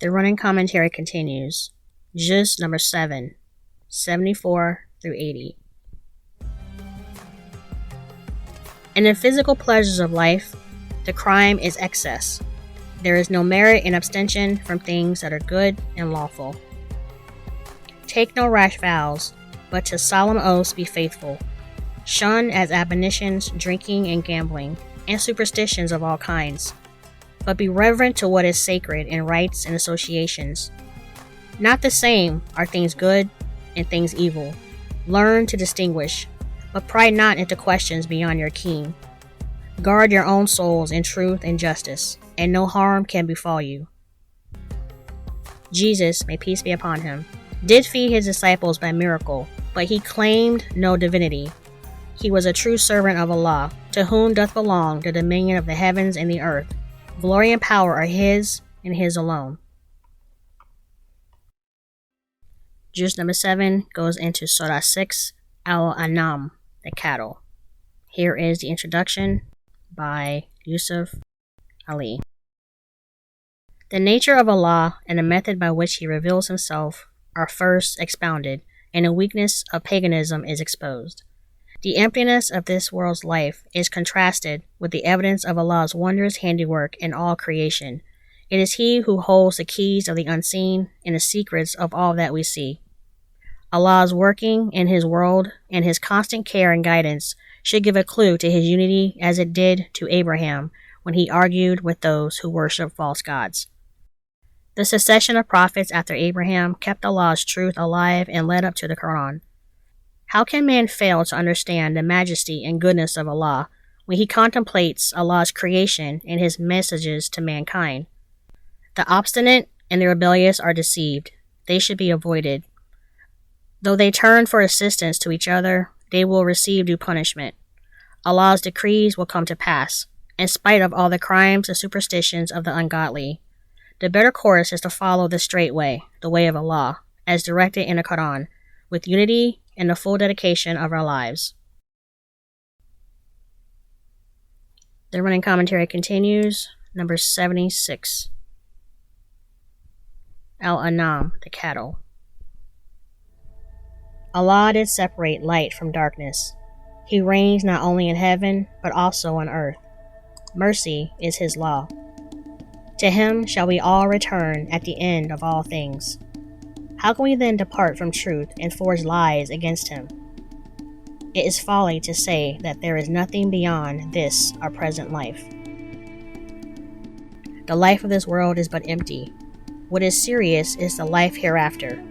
The running commentary continues. Juz number 7, 74 through 80. In the physical pleasures of life, the crime is excess. There is no merit in abstention from things that are good and lawful. Take no rash vows, but to solemn oaths be faithful. Shun as admonitions drinking and gambling, and superstitions of all kinds. But be reverent to what is sacred in rites and associations. Not the same are things good and things evil. Learn to distinguish, but pry not into questions beyond your ken. Guard your own souls in truth and justice, and no harm can befall you. Jesus, may peace be upon him, did feed his disciples by miracle, but he claimed no divinity. He was a true servant of Allah, to whom doth belong the dominion of the heavens and the earth. Glory and power are his, and his alone. Juz number 7 goes into Surah 6, Anam, the cattle. Here is the introduction by Yusuf Ali. The nature of Allah and the method by which he reveals himself are first expounded, and the weakness of paganism is exposed. The emptiness of this world's life is contrasted with the evidence of Allah's wondrous handiwork in all creation. It is He who holds the keys of the unseen and the secrets of all that we see. Allah's working in His world and His constant care and guidance should give a clue to His unity as it did to Abraham when he argued with those who worship false gods. The succession of prophets after Abraham kept Allah's truth alive and led up to the Koran. How can man fail to understand the majesty and goodness of Allah when he contemplates Allah's creation and His messages to mankind? The obstinate and the rebellious are deceived. They should be avoided. Though they turn for assistance to each other, they will receive due punishment. Allah's decrees will come to pass, in spite of all the crimes and superstitions of the ungodly. The better course is to follow the straight way, the way of Allah, as directed in the Quran, with unity and the full dedication of our lives. The running commentary continues, number 76. Anam, the cattle. Allah did separate light from darkness. He reigns not only in heaven, but also on earth. Mercy is His law. To Him shall we all return at the end of all things. How can we then depart from truth and forge lies against Him? It is folly to say that there is nothing beyond this our present life. The life of this world is but empty. What is serious is the life hereafter.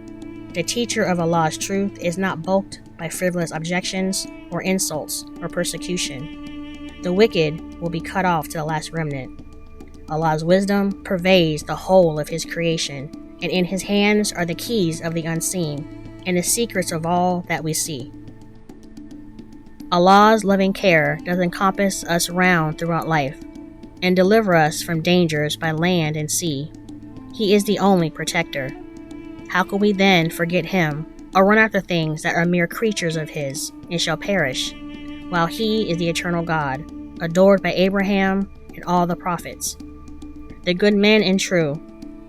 The teacher of Allah's truth is not balked by frivolous objections or insults or persecution. The wicked will be cut off to the last remnant. Allah's wisdom pervades the whole of His creation, and in His hands are the keys of the unseen and the secrets of all that we see. Allah's loving care does encompass us round throughout life and deliver us from dangers by land and sea. He is the only protector. How can we then forget Him or run after things that are mere creatures of His and shall perish, while He is the eternal God, adored by Abraham and all the prophets? The good men and true,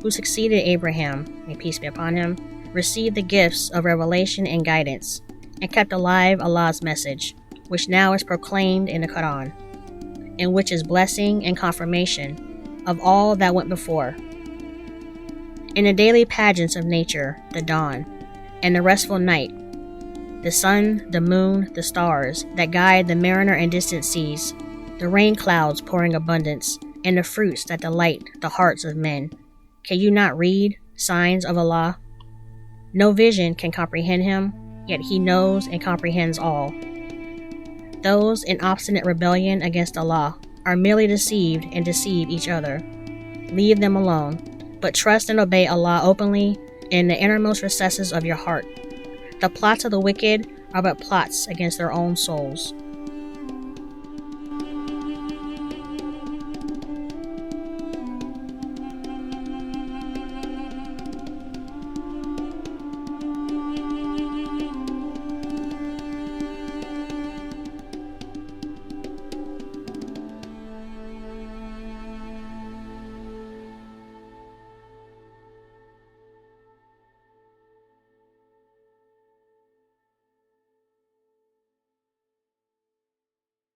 who succeeded Abraham, may peace be upon him, received the gifts of revelation and guidance, and kept alive Allah's message, which now is proclaimed in the Quran, and which is blessing and confirmation of all that went before. In the daily pageants of nature, the dawn, and the restful night, the sun, the moon, the stars that guide the mariner in distant seas, the rain clouds pouring abundance, and the fruits that delight the hearts of men. Can you not read signs of Allah? No vision can comprehend Him, yet He knows and comprehends all. Those in obstinate rebellion against Allah are merely deceived and deceive each other. Leave them alone, but trust and obey Allah openly in the innermost recesses of your heart. The plots of the wicked are but plots against their own souls.